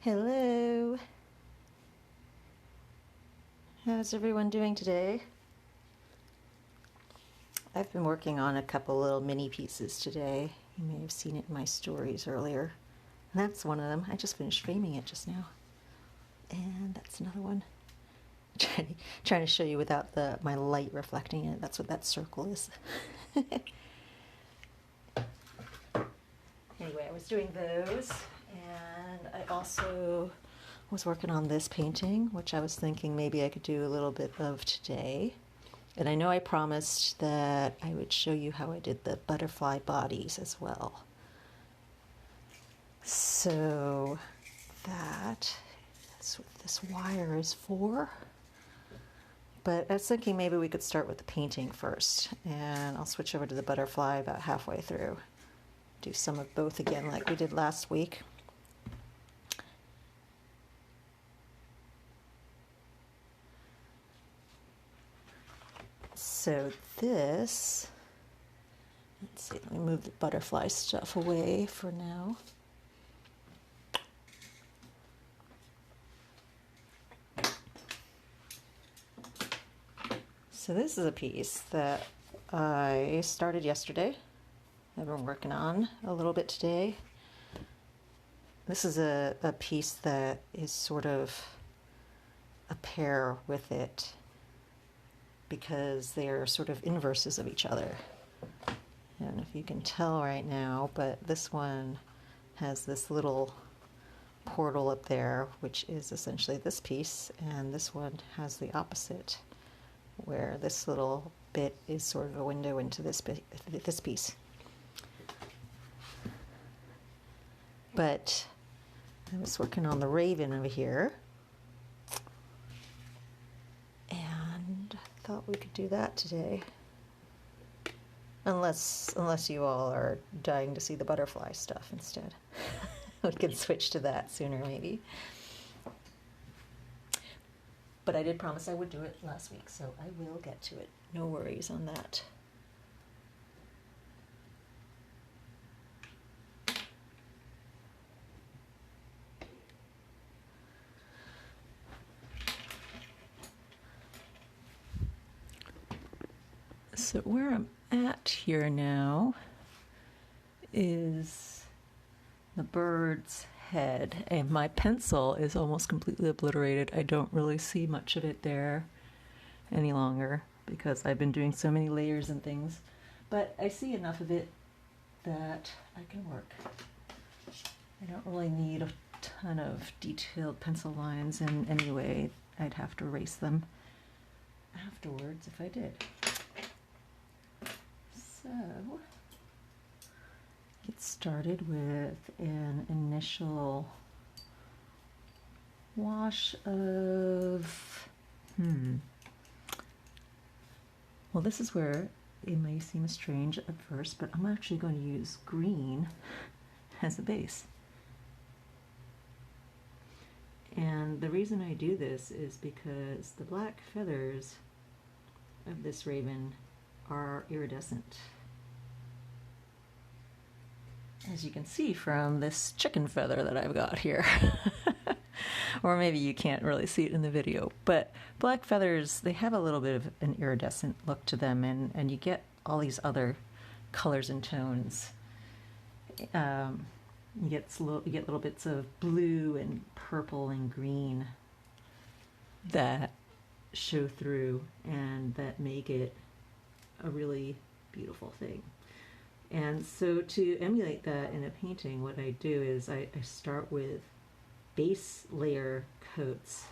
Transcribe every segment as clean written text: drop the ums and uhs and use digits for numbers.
Hello. How's everyone doing today? I've been working on a couple little mini pieces today. You may have seen it in my stories earlier. And that's one of them. I just finished framing it just now. And that's another one. Trying to show you without my light reflecting it. That's what that circle is. Anyway, I was doing those, and I also was working on this painting, which I was thinking maybe I could do a little bit of today. And I know I promised that I would show you how I did the butterfly bodies as well. So that's what this wire is for. But I was thinking maybe we could start with the painting first, and I'll switch over to the butterfly about halfway through. Do some of both again like we did last week. So this, let's see, let me move the butterfly stuff away for now. So this is a piece that I started yesterday. I've been working on a little bit today. This is a piece that is sort of a pair with it because they are sort of inverses of each other. I don't know if you can tell right now, but this one has this little portal up there, which is essentially this piece, and this one has the opposite, where this little bit is sort of a window into this piece. But I was working on the raven over here, and I thought we could do that today. Unless you all are dying to see the butterfly stuff instead. We can switch to that sooner maybe. But I did promise I would do it last week, so I will get to it. No worries on that. So where I'm at here now is the bird's head, and my pencil is almost completely obliterated. I don't really see much of it there any longer because I've been doing so many layers and things, but I see enough of it that I can work. I don't really need a ton of detailed pencil lines, and anyway, I'd have to erase them afterwards if I did. So, get started with an initial wash of, well, this is where it may seem strange at first, but I'm actually going to use green as a base. And the reason I do this is because the black feathers of this raven are iridescent, as you can see from this chicken feather that I've got here. Or maybe you can't really see it in the video, but black feathers, they have a little bit of an iridescent look to them, and you get all these other colors and tones. You get little bits of blue and purple and green that show through and that make it a really beautiful thing. And so to emulate that in a painting, what I do is I start with base layer coats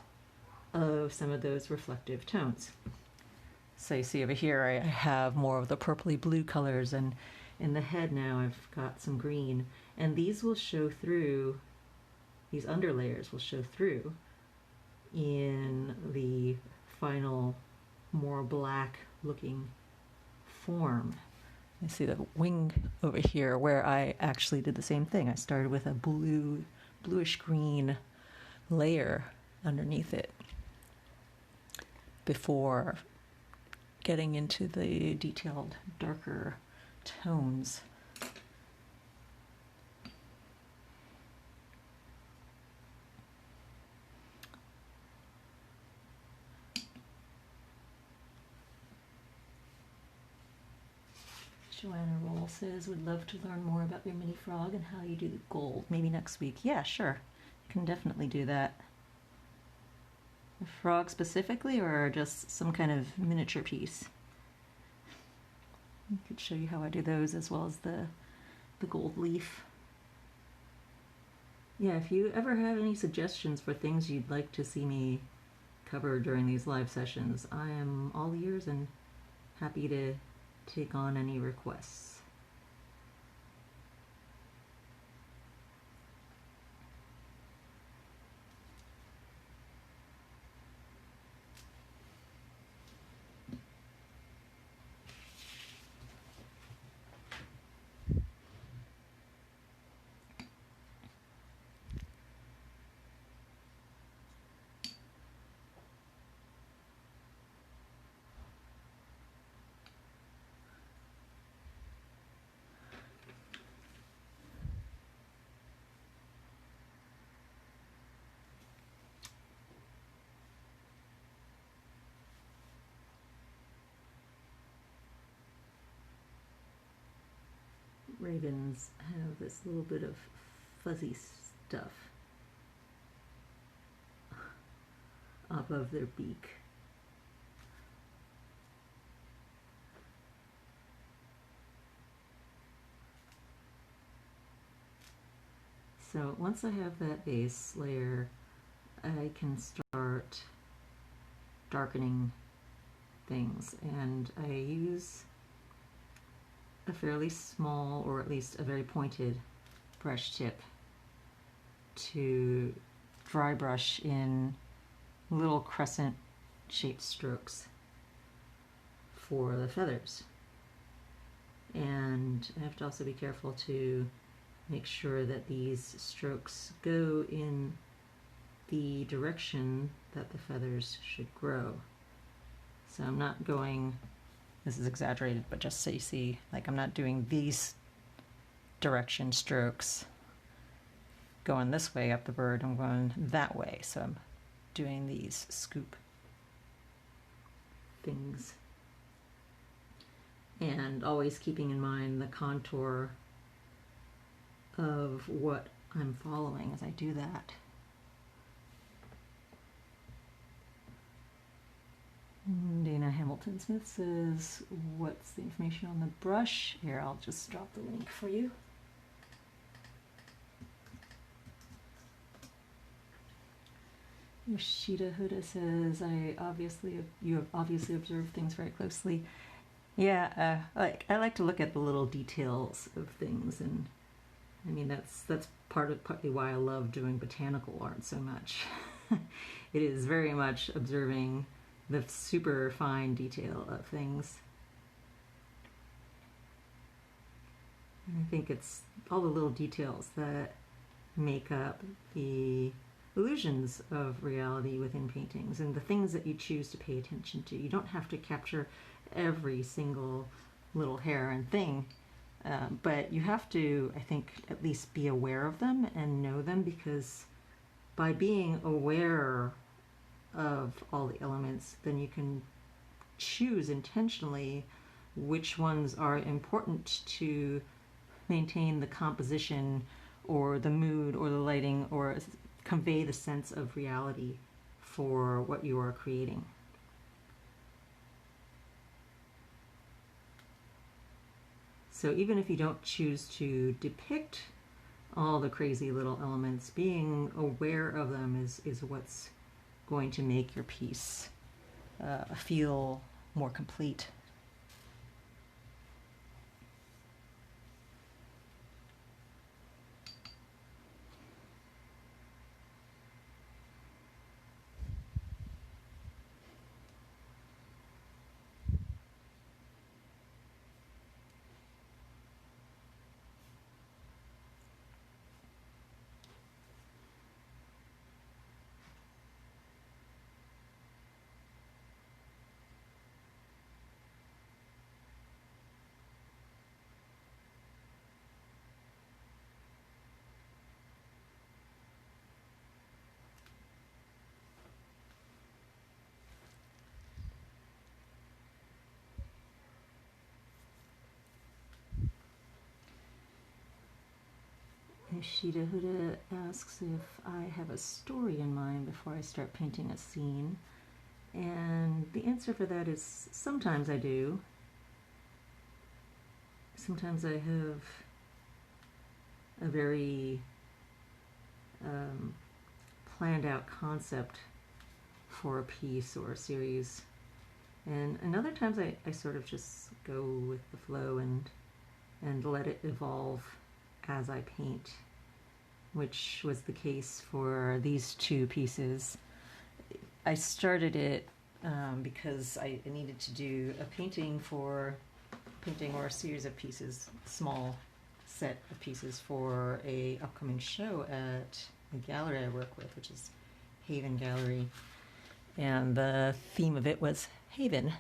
of some of those reflective tones. So you see over here I have more of the purpley blue colors, and in the head now I've got some green, and these will show through, these underlayers will show through in the final more black looking form. You see the wing over here where I actually did the same thing. I started with a bluish green layer underneath it before getting into the detailed darker tones. Joanna Roll says, would love to learn more about your mini frog and how you do the gold. Maybe next week. Yeah, sure. Can definitely do that. A frog specifically, or just some kind of miniature piece? I could show you how I do those, as well as the gold leaf. Yeah, if you ever have any suggestions for things you'd like to see me cover during these live sessions, I am all ears and happy to take on any requests. Ravens have this little bit of fuzzy stuff above their beak. So once I have that base layer, I can start darkening things, and I use a fairly small, or at least a very pointed, brush tip to dry brush in little crescent shaped strokes for the feathers. And I have to also be careful to make sure that these strokes go in the direction that the feathers should grow. So I'm not going, this is exaggerated, but just so you see, like I'm not doing these direction strokes going this way up the bird, I'm going that way. So I'm doing these scoop things. And always keeping in mind the contour of what I'm following as I do that. Dana Hamilton Smith says, what's the information on the brush? Here, I'll just drop the link for you. Yoshida Huda says, you have obviously observed things very closely. Yeah, I like to look at the little details of things, and I mean that's partly why I love doing botanical art so much. It is very much observing the super fine detail of things. And I think it's all the little details that make up the illusions of reality within paintings and the things that you choose to pay attention to. You don't have to capture every single little hair and thing, but you have to, I think, at least be aware of them and know them, because by being aware of all the elements, then you can choose intentionally which ones are important to maintain the composition or the mood or the lighting, or convey the sense of reality for what you are creating. So even if you don't choose to depict all the crazy little elements, being aware of them is what's going to make your piece feel more complete. Yoshida Huda asks if I have a story in mind before I start painting a scene. And the answer for that is sometimes I do. Sometimes I have a very planned out concept for a piece or a series. And other times I sort of just go with the flow and let it evolve as I paint, which was the case for these two pieces. I started it because I needed to do a painting or a series of pieces, small set of pieces for a upcoming show at the gallery I work with, which is Haven Gallery. And the theme of it was Haven.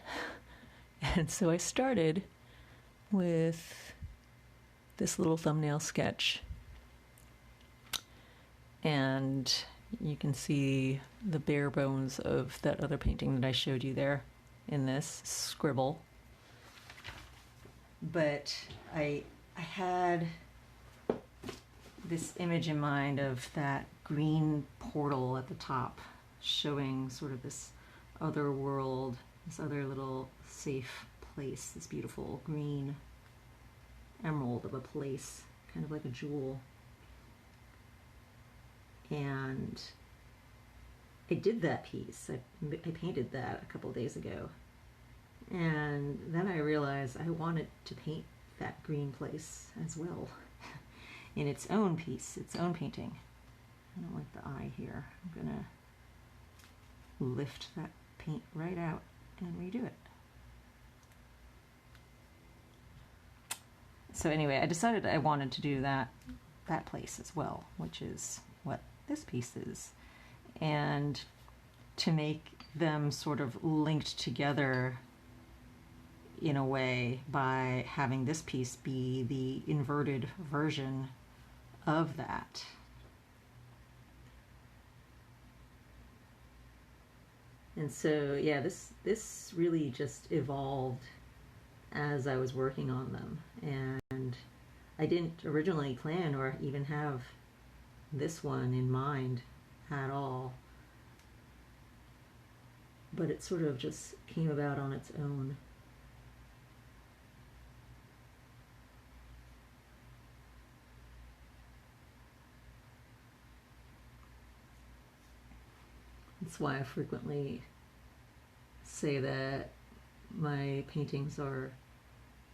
And so I started with this little thumbnail sketch. And you can see the bare bones of that other painting that I showed you there in this scribble. But I had this image in mind of that green portal at the top, showing sort of this other world, this other little safe place, this beautiful green emerald of a place, kind of like a jewel. And I did that piece. I painted that a couple of days ago. And then I realized I wanted to paint that green place as well in its own piece, its own painting. I don't like the eye here. I'm gonna lift that paint right out and redo it. So anyway, I decided I wanted to do that place as well, which is what this piece is. And to make them sort of linked together in a way by having this piece be the inverted version of that. And so, yeah, this really just evolved as I was working on them. And I didn't originally plan or even have this one in mind at all. But it sort of just came about on its own. That's why I frequently say that my paintings are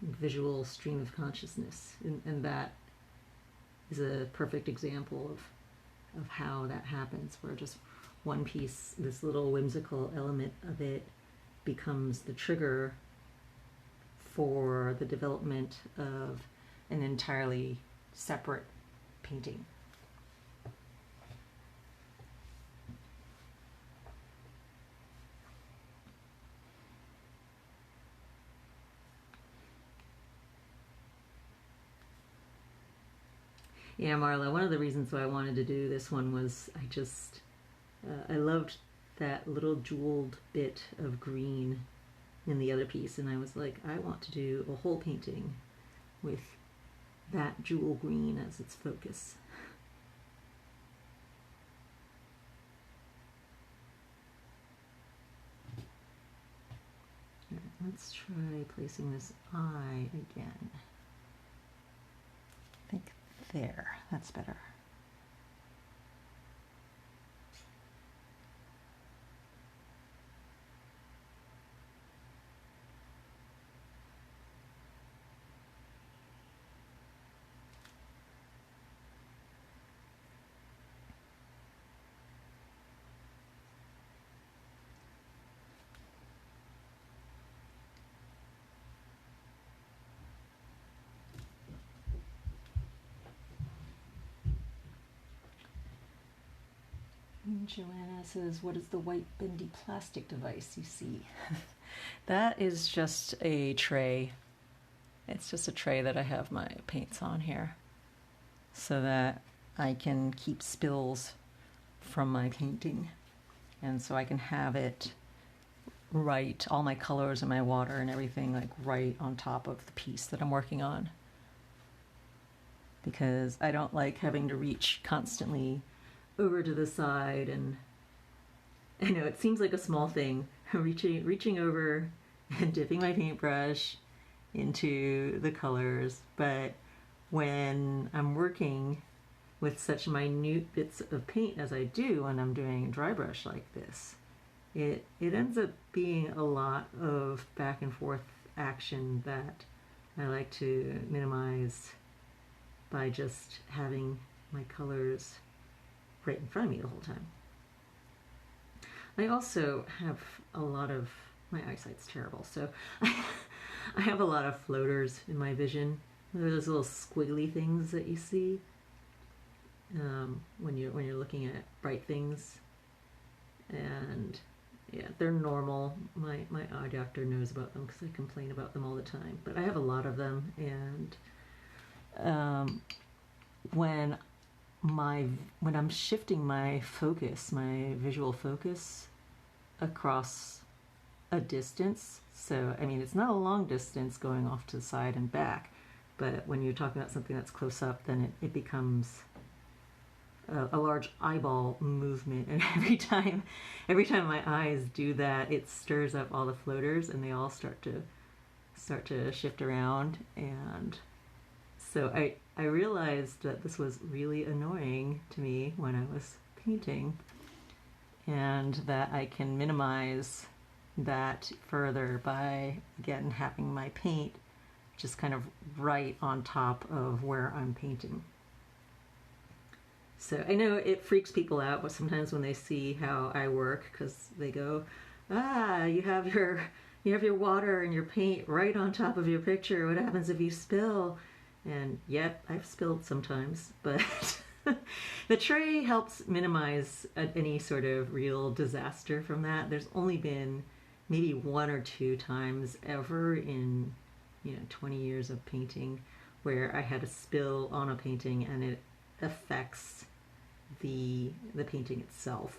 visual stream of consciousness, and that is a perfect example of how that happens, where just one piece, this little whimsical element of it, becomes the trigger for the development of an entirely separate painting. Yeah, Marla, one of the reasons why I wanted to do this one was I loved that little jeweled bit of green in the other piece, and I was like, I want to do a whole painting with that jewel green as its focus. All right, let's try placing this eye again. I think there, that's better. Joanna says, what is the white bendy plastic device you see? That is just a tray. It's just a tray that I have my paints on here so that I can keep spills from my painting. And so I can have it right, all my colors and my water and everything, like right on top of the piece that I'm working on. because I don't like having to reach constantly over to the side. And I know it seems like a small thing, reaching over and dipping my paintbrush into the colors, but when I'm working with such minute bits of paint as I do when I'm doing dry brush like this, it ends up being a lot of back and forth action that I like to minimize by just having my colors right in front of me the whole time. I also have a lot of, my eyesight's terrible, so I have a lot of floaters in my vision. They're those little squiggly things that you see when you're looking at bright things, and yeah, they're normal. My eye doctor knows about them because I complain about them all the time. But I have a lot of them, and when I'm shifting my focus, my visual focus across a distance, so I mean it's not a long distance going off to the side and back, but when you're talking about something that's close up, then it becomes a large eyeball movement, and every time my eyes do that, it stirs up all the floaters, and they all start to shift around. And so I realized that this was really annoying to me when I was painting, and that I can minimize that further by, again, having my paint just kind of right on top of where I'm painting. So I know it freaks people out, but sometimes when they see how I work, because they go, you have your water and your paint right on top of your picture. What happens if you spill? And yep, I've spilled sometimes, but the tray helps minimize any sort of real disaster from that. There's only been maybe 1 or 2 times ever in 20 years of painting where I had a spill on a painting and it affects the painting itself.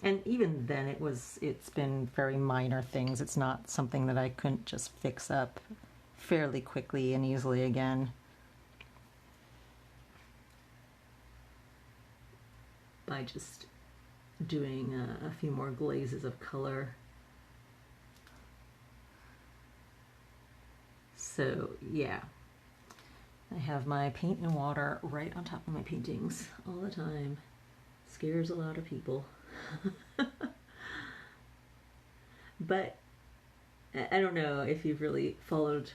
And even then it's been very minor things. It's not something that I couldn't just fix up fairly quickly and easily again. By just doing a few more glazes of color. So yeah, I have my paint and water right on top of my paintings all the time. Scares a lot of people. But I don't know if you've really followed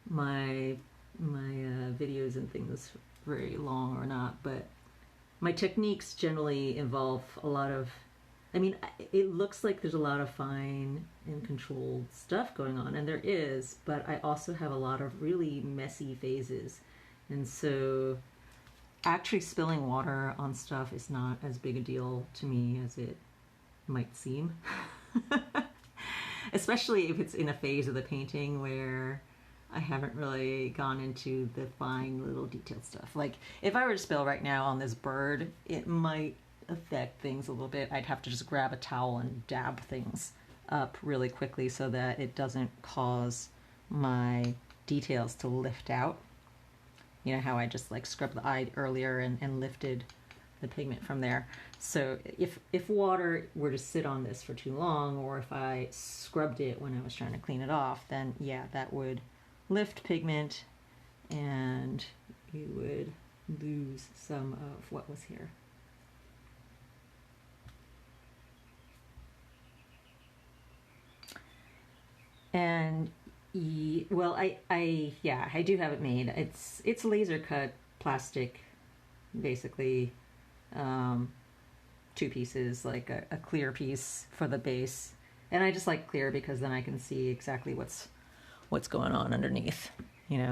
my videos and things very long or not, but my techniques generally involve a lot of, I mean, it looks like there's a lot of fine and controlled stuff going on, and there is, but I also have a lot of really messy phases. And so actually spilling water on stuff is not as big a deal to me as it might seem. Especially if it's in a phase of the painting where I haven't really gone into the fine little detailed stuff. Like if I were to spill right now on this bird, it might affect things a little bit. I'd have to just grab a towel and dab things up really quickly so that it doesn't cause my details to lift out. You know how I just like scrubbed the eye earlier and lifted the pigment from there. So if water were to sit on this for too long, or if I scrubbed it when I was trying to clean it off, then yeah, that would lift pigment and you would lose some of what was here. And well, I do have it made. It's laser cut plastic, basically, 2 pieces, like a clear piece for the base, and I just like clear because then I can see exactly what's going on underneath,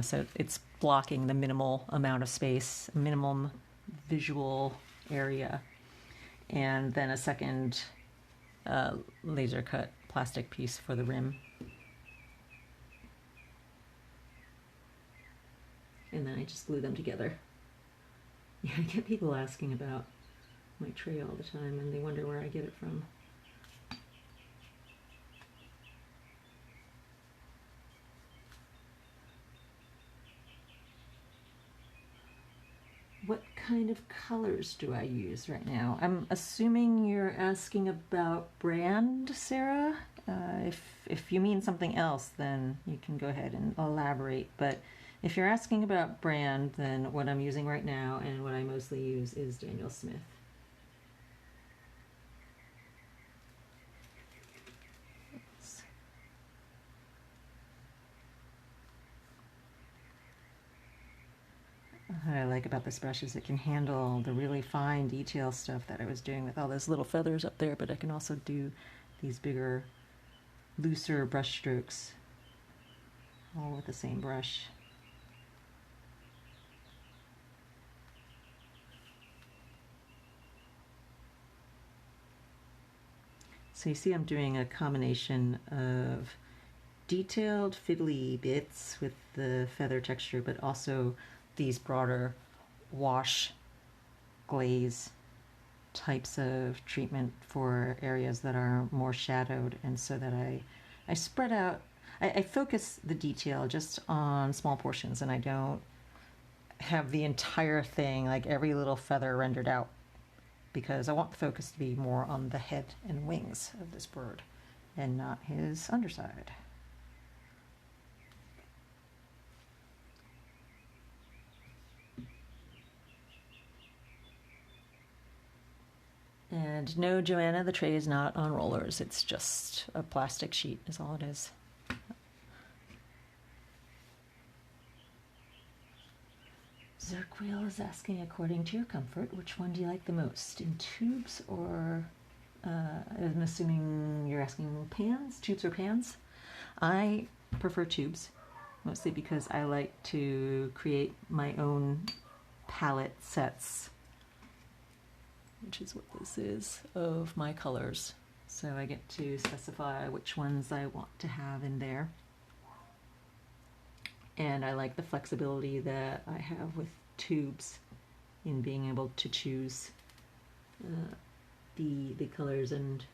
so it's blocking the minimal amount of space, minimum visual area, and then a second laser cut plastic piece for the rim. And then I just glue them together. Yeah, I get people asking about my tray all the time, and they wonder where I get it from. kind of colors do I use right now? I'm assuming you're asking about brand, Sarah. If you mean something else, then you can go ahead and elaborate. But if you're asking about brand, then what I'm using right now and what I mostly use is Daniel Smith. What I like about this brush is it can handle the really fine detail stuff that I was doing with all those little feathers up there, but I can also do these bigger, looser brush strokes all with the same brush. So you see I'm doing a combination of detailed fiddly bits with the feather texture, but also these broader wash glaze types of treatment for areas that are more shadowed, and so that I spread out, I focus the detail just on small portions, and I don't have the entire thing, like every little feather rendered out, because I want the focus to be more on the head and wings of this bird and not his underside. And no, Joanna, the tray is not on rollers. It's just a plastic sheet is all it is. Zerkwheel is asking, according to your comfort, which one do you like the most? In tubes or, I'm assuming you're asking pans? Tubes or pans? I prefer tubes, mostly because I like to create my own palette sets, which is what this is, of my colors. So I get to specify which ones I want to have in there. And I like the flexibility that I have with tubes in being able to choose the colors and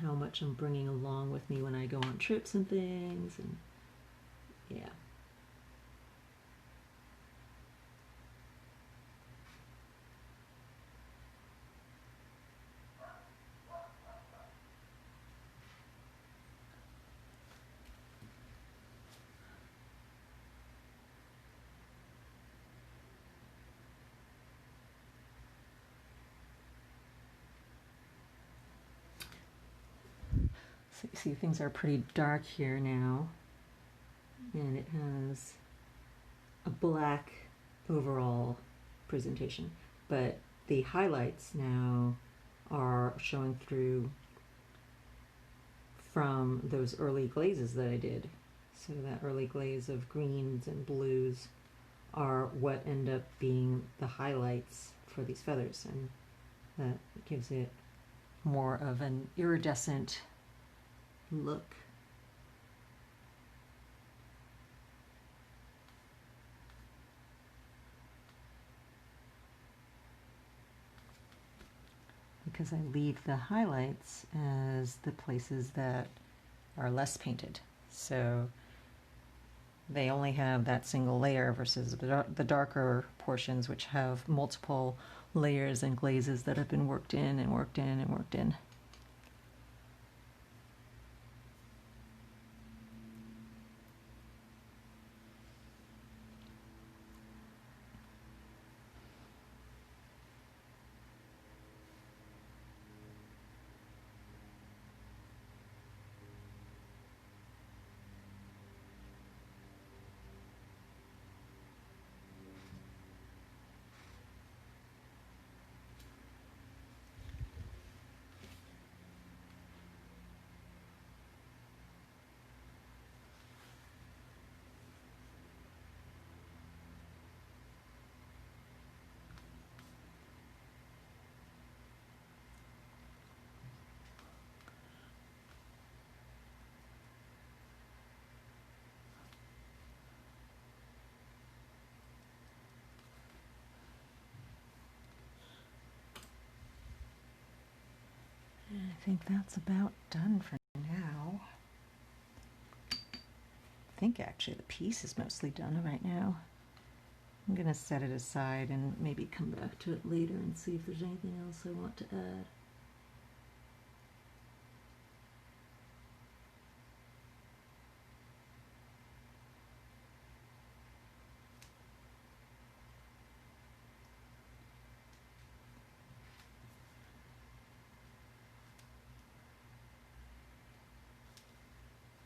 how much I'm bringing along with me when I go on trips and things, and yeah. So you see things are pretty dark here now, and it has a black overall presentation, but the highlights now are showing through from those early glazes that I did. So that early glaze of greens and blues are what end up being the highlights for these feathers, and that gives it more of an iridescent look. Because I leave the highlights as the places that are less painted. So they only have that single layer versus the darker portions, which have multiple layers and glazes that have been worked in and worked in and worked in. I think that's about done for now. I think actually the piece is mostly done right now. I'm going to set it aside and maybe come back to it later and see if there's anything else I want to add.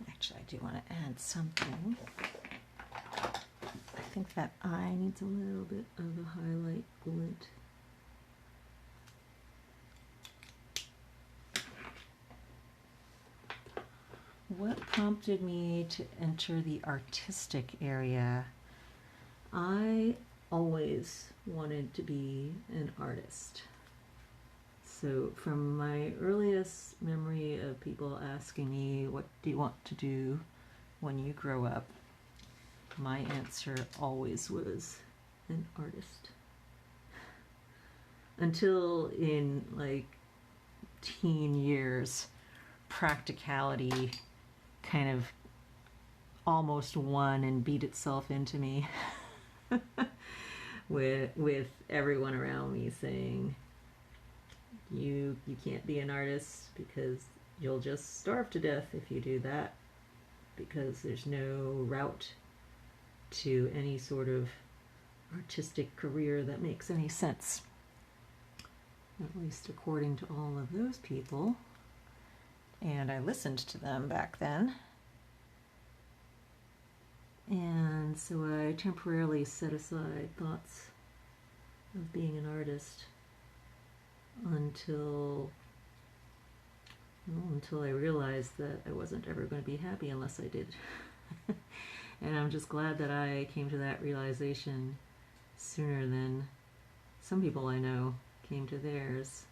Actually, I do want to add something. I think that eye needs a little bit of a highlight glint. What prompted me to enter the artistic area? I always wanted to be an artist. So from my earliest memory of people asking me, what do you want to do when you grow up? My answer always was an artist. Until in like teen years, practicality kind of almost won and beat itself into me with everyone around me saying, you can't be an artist because you'll just starve to death if you do that, because there's no route to any sort of artistic career that makes any sense, at least according to all of those people. And I listened to them back then, and so I temporarily set aside thoughts of being an artist until I realized that I wasn't ever going to be happy unless I did. And I'm just glad that I came to that realization sooner than some people I know came to theirs,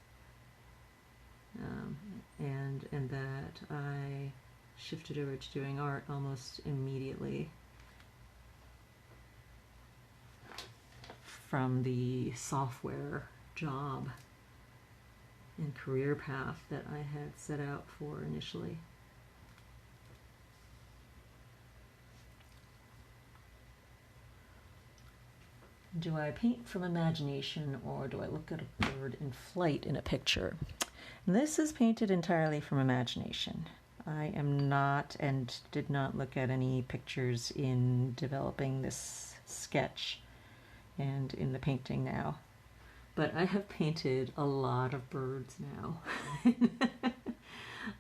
and that I shifted over to doing art almost immediately from the software job and career path that I had set out for initially. Do I paint from imagination, or do I look at a bird in flight in a picture? And this is painted entirely from imagination. I am not, and did not look at any pictures in developing this sketch and in the painting now. But I have painted a lot of birds now.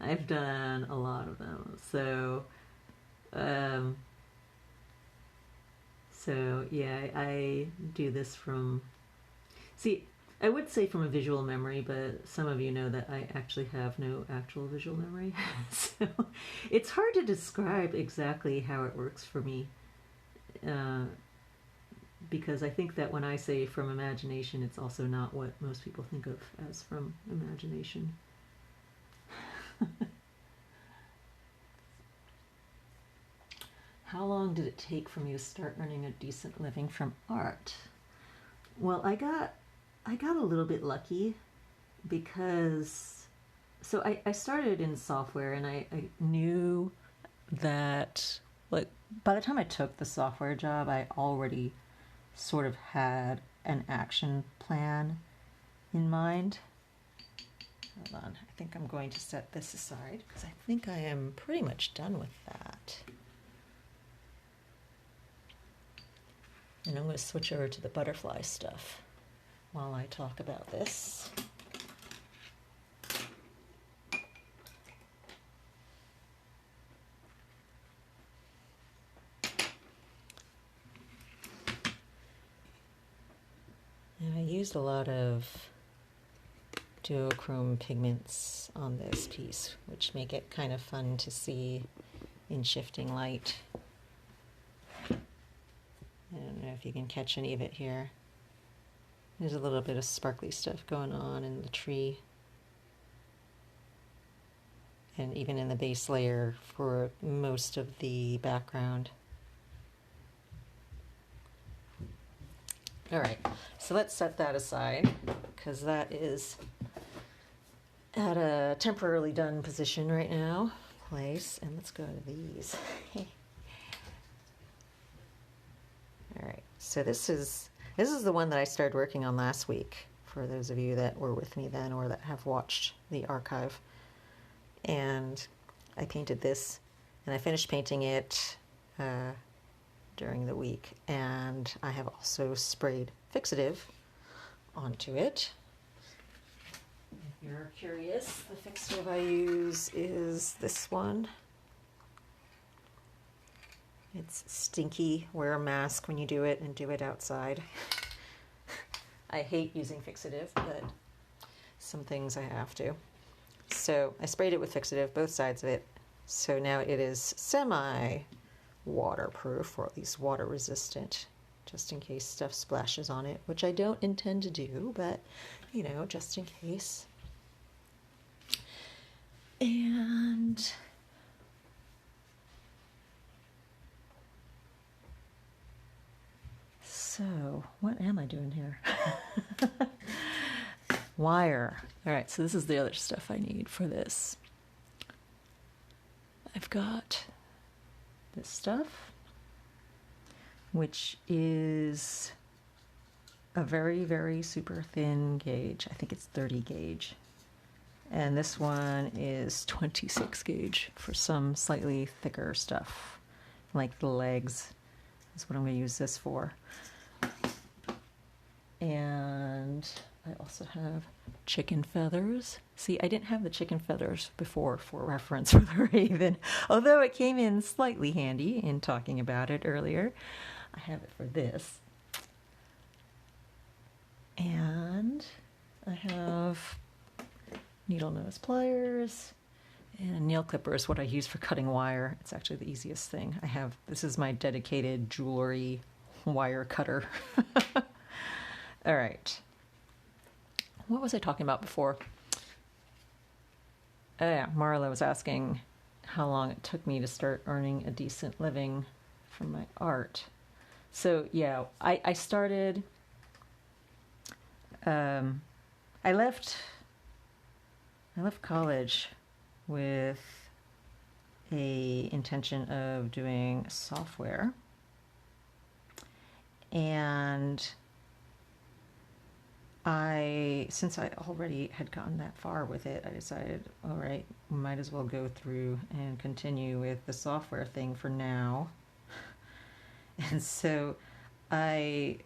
I've done a lot of them. So yeah, I do this from, see, I would say from a visual memory, but some of you know that I actually have no actual visual memory. So it's hard to describe exactly how it works for me. Because I think that when I say from imagination, it's also not what most people think of as from imagination. How long did it take for me to start earning a decent living from art? Well, I got a little bit lucky because, so I started in software, and I knew that, like, by the time I took the software job, I already sort of had an action plan in mind. Hold on, I think I'm going to set this aside because I think I am pretty much done with that. And I'm going to switch over to the butterfly stuff while I talk about this. And I used a lot of duochrome pigments on this piece, which make it kind of fun to see in shifting light. I don't know if you can catch any of it here. There's a little bit of sparkly stuff going on in the tree, and even in the base layer for most of the background. All right, so let's set that aside because that is at a temporarily done position right now, place, and let's go to these. All right, So this is the one that I started working on last week, for those of you that were with me then or that have watched the archive. And I painted this, and I finished painting it during the week, and I have also sprayed fixative onto it. If you're curious, the fixative I use is this one. It's stinky. Wear a mask when you do it, and do it outside. I hate using fixative, but some things I have to. So I sprayed it with fixative, both sides of it. So now it is semi-waterproof, or at least water resistant, just in case stuff splashes on it, which I don't intend to do, but you know, just in case. And so, what am I doing here? Wire. All right, so this is the other stuff I need for this. I've got this stuff, which is a very, very super thin gauge. I think it's 30 gauge. And this one is 26 gauge for some slightly thicker stuff, like the legs. That's what I'm going to use this for. And I also have chicken feathers. See, I didn't have the chicken feathers before for reference for the Raven, although it came in slightly handy in talking about it earlier. I have it for this. And I have needle nose pliers and nail clipper is what I use for cutting wire. It's actually the easiest thing. This is my dedicated jewelry wire cutter. All right. What was I talking about before? Oh yeah, Marla was asking how long it took me to start earning a decent living from my art. So yeah, I started, I left college with a intention of doing software, and since I already had gotten that far with it, I decided, all right, we might as well go through and continue with the software thing for now. And so I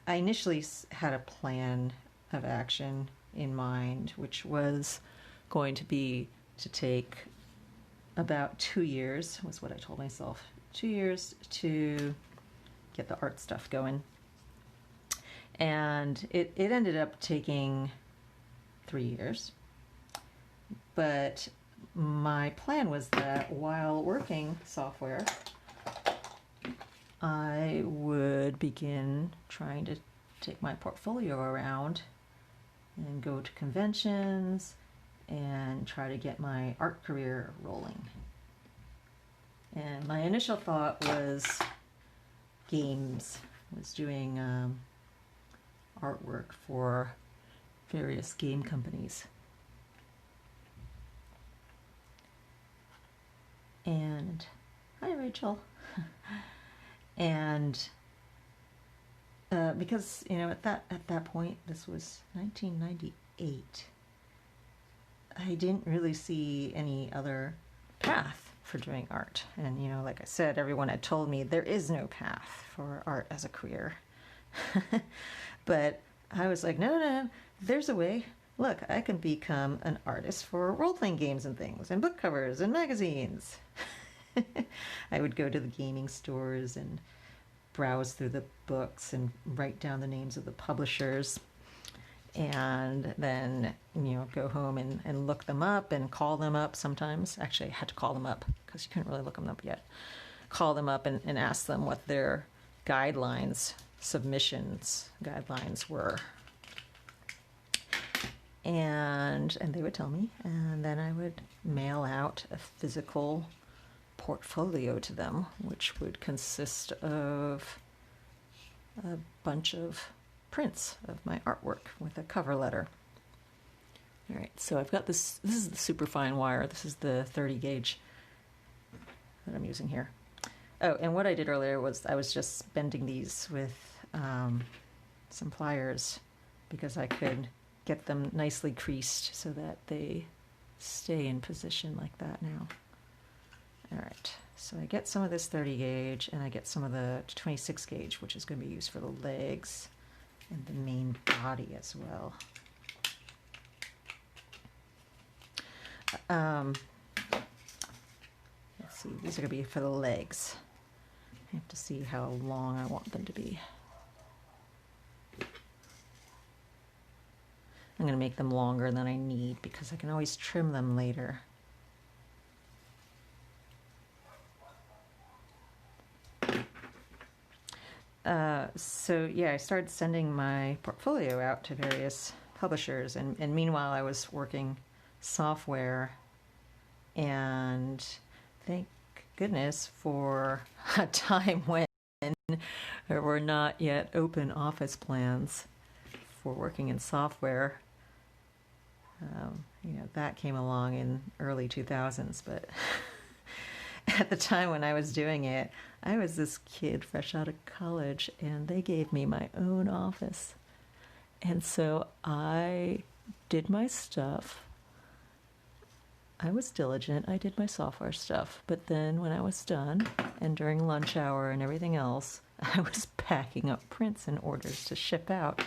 initially had a plan of action in mind, which was going to be to take about 2 years, was what I told myself, 2 years to get the art stuff going. And it ended up taking 3 years. But my plan was that while working software, I would begin trying to take my portfolio around and go to conventions and try to get my art career rolling. And my initial thought was games. I was doing artwork for various game companies. And hi, Rachel. And because at that point, this was 1998, I didn't really see any other path for doing art. And like I said, everyone had told me there is no path for art as a career. But I was like, no, there's a way. Look, I can become an artist for role-playing games and things, and book covers and magazines. I would go to the gaming stores and browse through the books and write down the names of the publishers, and then go home and look them up and call them up sometimes. Actually, I had to call them up because you couldn't really look them up yet. Call them up and ask them what their submissions guidelines were. And they would tell me, and then I would mail out a physical portfolio to them, which would consist of a bunch of prints of my artwork with a cover letter. All right, so I've got this is the super fine wire. This is the 30 gauge that I'm using here. Oh, and what I did earlier was I was just bending these with some pliers because I could get them nicely creased so that they stay in position like that now. All right, so I get some of this 30 gauge and I get some of the 26 gauge, which is going to be used for the legs and the main body as well. Let's see, these are going to be for the legs. I have to see how long I want them to be. I'm going to make them longer than I need because I can always trim them later. So yeah, I started sending my portfolio out to various publishers, and meanwhile I was working software, and thank goodness for a time when there were not yet open office plans for working in software. You know, that came along in early 2000s, but at the time when I was doing it, I was this kid fresh out of college, and they gave me my own office. And so I did my stuff. I was diligent. I did my software stuff. But then when I was done, and during lunch hour and everything else, I was packing up prints and orders to ship out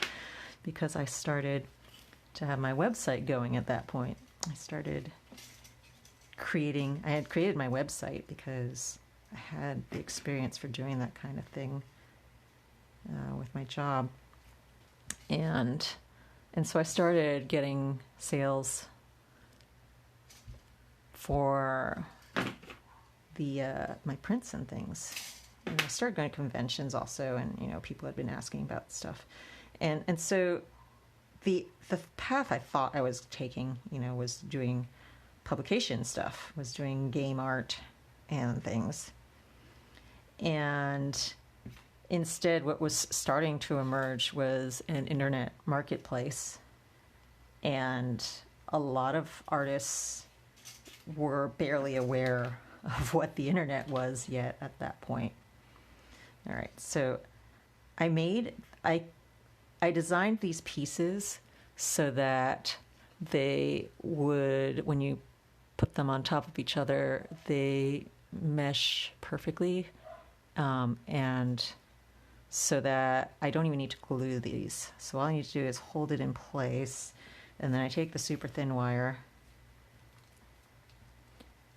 because I started to have my website going at that point. I started I had created my website because I had the experience for doing that kind of thing with my job. And so I started getting sales for the my prints and things. And I started going to conventions also, and you know, people had been asking about stuff. And so the path I thought I was taking, you know, was doing publication stuff, was doing game art and things. And instead, what was starting to emerge was an internet marketplace. And a lot of artists were barely aware of what the internet was yet at that point. All right, so I designed these pieces so that they would, when you put them on top of each other, they mesh perfectly, and so that I don't even need to glue these. So all I need to do is hold it in place, and then I take the super thin wire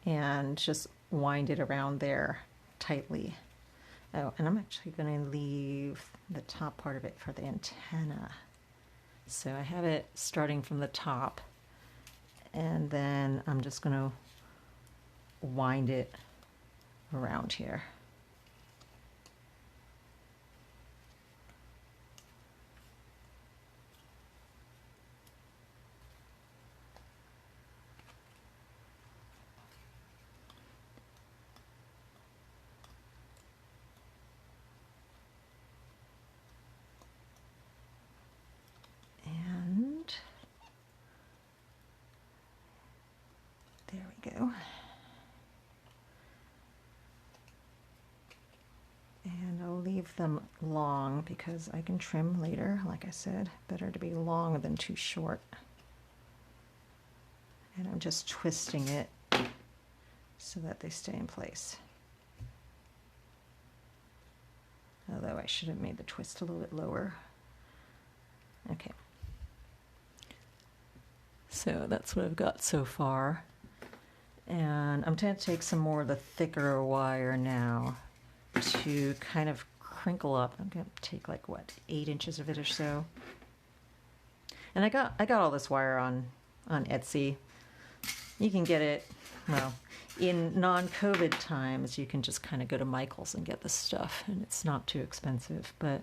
and just wind it around there tightly. Oh, and I'm actually going to leave the top part of it for the antenna. So I have it starting from the top, and then I'm just going to wind it around here. There we go. And I'll leave them long because I can trim later. Like I said, better to be long than too short. And I'm just twisting it so that they stay in place. Although I should have made the twist a little bit lower. Okay. So that's what I've got so far. And I'm going to take some more of the thicker wire now to kind of crinkle up. I'm going to take like, what, 8 inches of it or so. And I got all this wire on Etsy. You can get it, well, in non-COVID times, you can just kind of go to Michael's and get this stuff, and it's not too expensive, but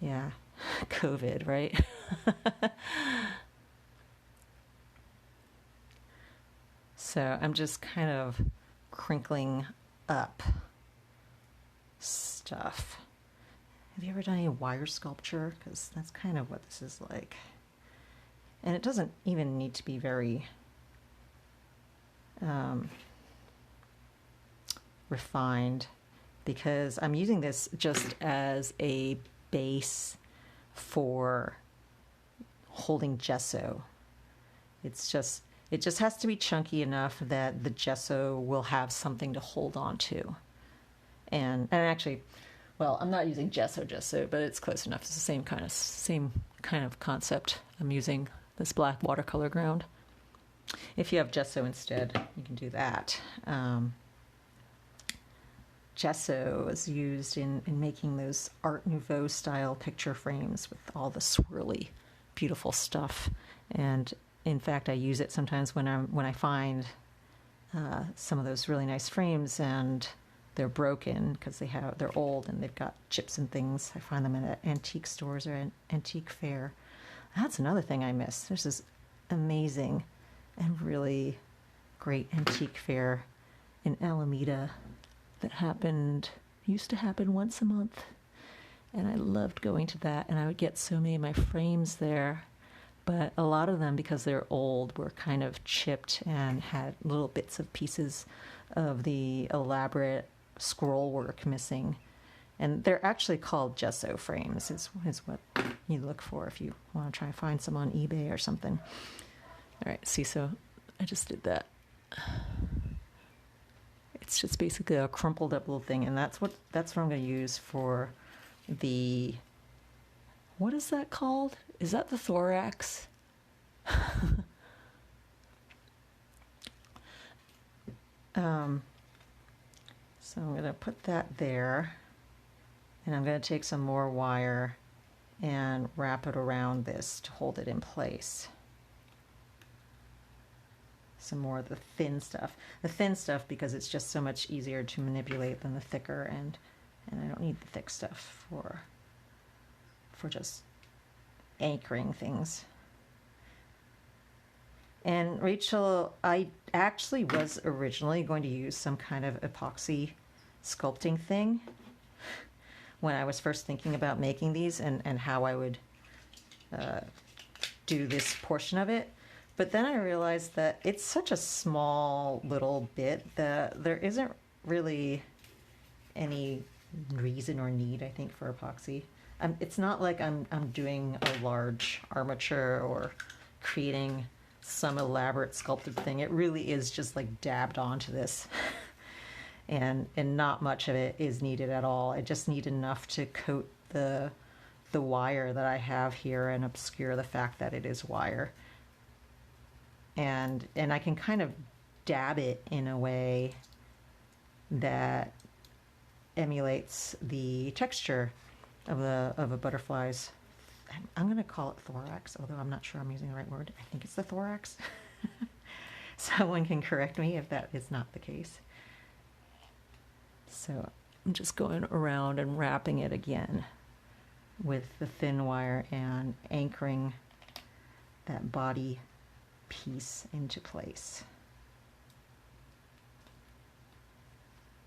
yeah, COVID, right? So I'm just kind of crinkling up stuff. Have you ever done any wire sculpture? Because that's kind of what this is like. And it doesn't even need to be very refined because I'm using this just as a base for holding gesso. It just has to be chunky enough that the gesso will have something to hold on to. And actually, well, I'm not using gesso, but it's close enough. It's the same kind of concept. I'm using this black watercolor ground. If you have gesso instead, you can do that. Gesso is used in making those Art Nouveau style picture frames with all the swirly, beautiful stuff. And in fact, I use it sometimes when I find some of those really nice frames and they're broken because they're old and they've got chips and things. I find them at antique stores or an antique fair. That's another thing I miss. There's this amazing and really great antique fair in Alameda that used to happen once a month, and I loved going to that, and I would get so many of my frames there, but a lot of them, because they're old, were kind of chipped and had little bits of pieces of the elaborate scroll work missing. And they're actually called gesso frames is what you look for if you want to try to find some on eBay or something. All right, see, so I just did that. It's just basically a crumpled up little thing, and that's what I'm going to use for the, what is that called? Is that the thorax? So I'm going to put that there, and I'm going to take some more wire and wrap it around this to hold it in place. Some more of the thin stuff. The thin stuff because it's just so much easier to manipulate than the thicker, and I don't need the thick stuff for just anchoring things. And Rachel, I actually was originally going to use some kind of epoxy sculpting thing when I was first thinking about making these and how I would do this portion of it. But then I realized that it's such a small little bit that there isn't really any reason or need, I think, for epoxy. It's not like I'm doing a large armature or creating some elaborate sculpted thing. It really is just like dabbed onto this. and not much of it is needed at all. I just need enough to coat the wire that I have here and obscure the fact that it is wire. And I can kind of dab it in a way that emulates the texture of a butterfly's. I'm going to call it thorax, although I'm not sure I'm using the right word. I think it's the thorax. Someone can correct me if that is not the case. So I'm just going around and wrapping it again with the thin wire and anchoring that body piece into place.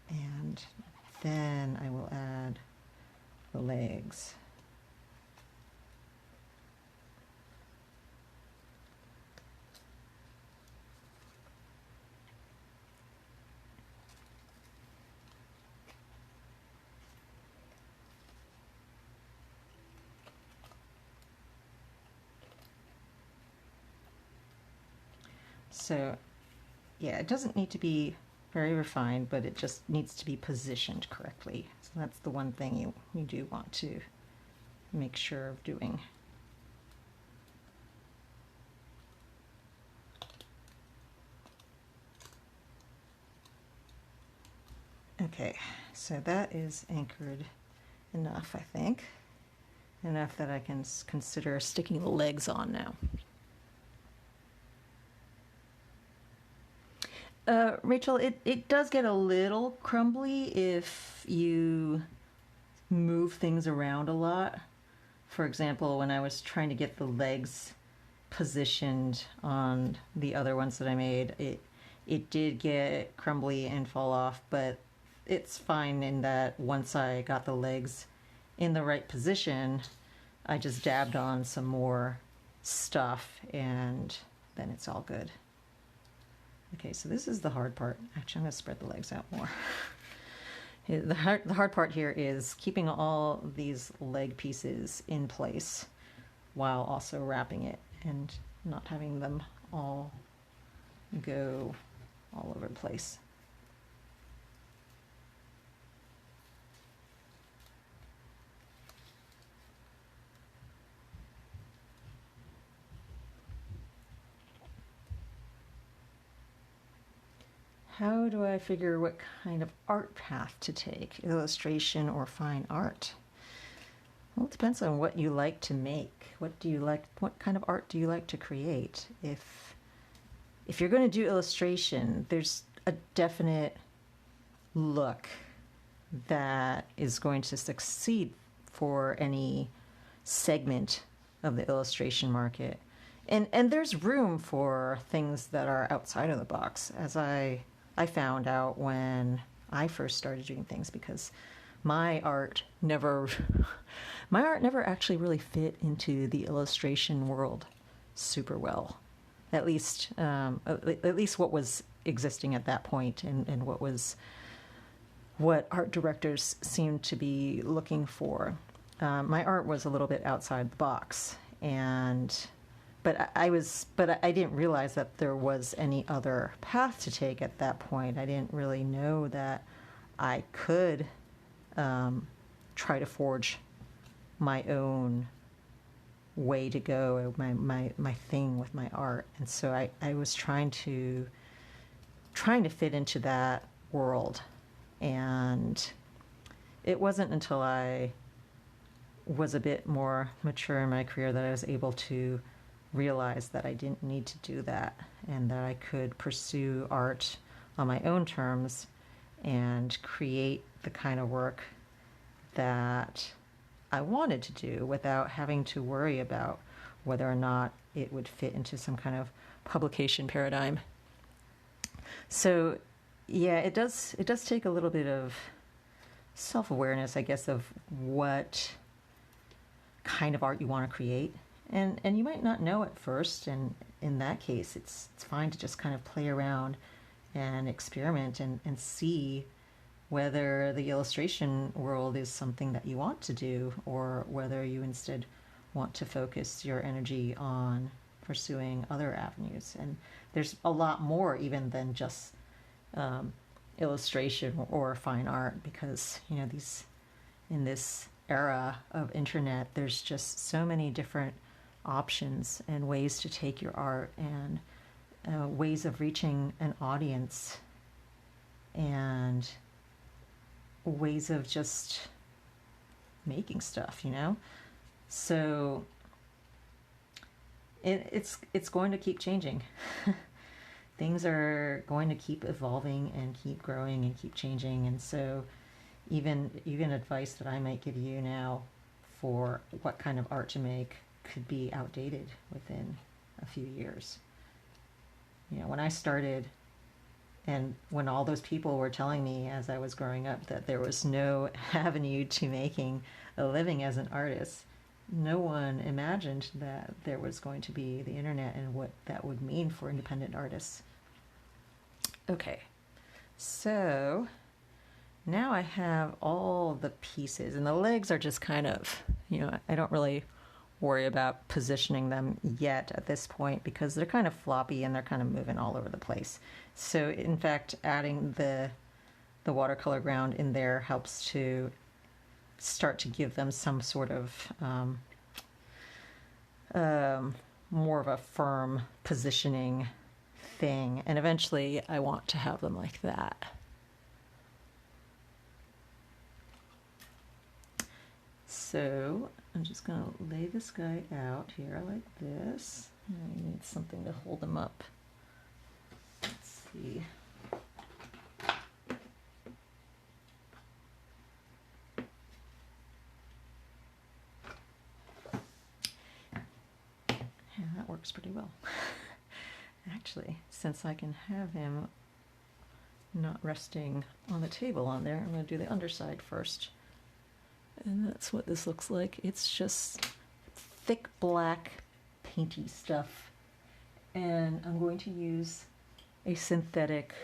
And then I will add the legs. So, yeah, it doesn't need to be very refined, but it just needs to be positioned correctly. So that's the one thing you do want to make sure of doing. Okay, so that is anchored enough, I think. Enough that I can consider sticking the legs on now. Rachel, it does get a little crumbly if you move things around a lot. For example, when I was trying to get the legs positioned on the other ones that I made, it did get crumbly and fall off, but it's fine in that once I got the legs in the right position, I just dabbed on some more stuff and then it's all good. Okay, so this is the hard part. Actually, I'm going to spread the legs out more. The hard part here is keeping all these leg pieces in place while also wrapping it and not having them all go all over the place. How do I figure what kind of art path to take, illustration or fine art? Well, it depends on what you like to make. What do you like? What kind of art do you like to create? If you're going to do illustration, there's a definite look that is going to succeed for any segment of the illustration market. And there's room for things that are outside of the box, as I found out when I first started doing things, because my art never actually really fit into the illustration world super well. At least what was existing at that point, and what art directors seemed to be looking for. My art was a little bit outside the box, but I didn't realize that there was any other path to take at that point. I didn't really know that I could try to forge my own way to go, my thing with my art. And so I was trying to fit into that world. And it wasn't until I was a bit more mature in my career that I was able to realize that I didn't need to do that, and that I could pursue art on my own terms and create the kind of work that I wanted to do without having to worry about whether or not it would fit into some kind of publication paradigm. So yeah, it does take a little bit of self-awareness, I guess, of what kind of art you want to create. And you might not know at first, and in that case, it's fine to just kind of play around and experiment and see whether the illustration world is something that you want to do, or whether you instead want to focus your energy on pursuing other avenues. And there's a lot more even than just illustration or fine art, because in this era of internet, there's just so many different options and ways to take your art, and ways of reaching an audience, and ways of just making stuff, So it's going to keep changing. Things are going to keep evolving and keep growing and keep changing. And so even advice that I might give you now for what kind of art to make could be outdated within a few years. When I started, and when all those people were telling me as I was growing up that there was no avenue to making a living as an artist, no one imagined that there was going to be the internet and what that would mean for independent artists. Okay, so now I have all the pieces, and the legs are just kind of, I don't really worry about positioning them yet at this point, because they're kind of floppy and they're kind of moving all over the place. So in fact, adding the watercolor ground in there helps to start to give them some sort of more of a firm positioning thing. And eventually I want to have them like that. So I'm just going to lay this guy out here like this. I need something to hold him up. Let's see. Yeah, that works pretty well. Actually, since I can have him not resting on the table on there, I'm going to do the underside first. And that's what this looks like. It's just thick black painty stuff. And I'm going to use a synthetic,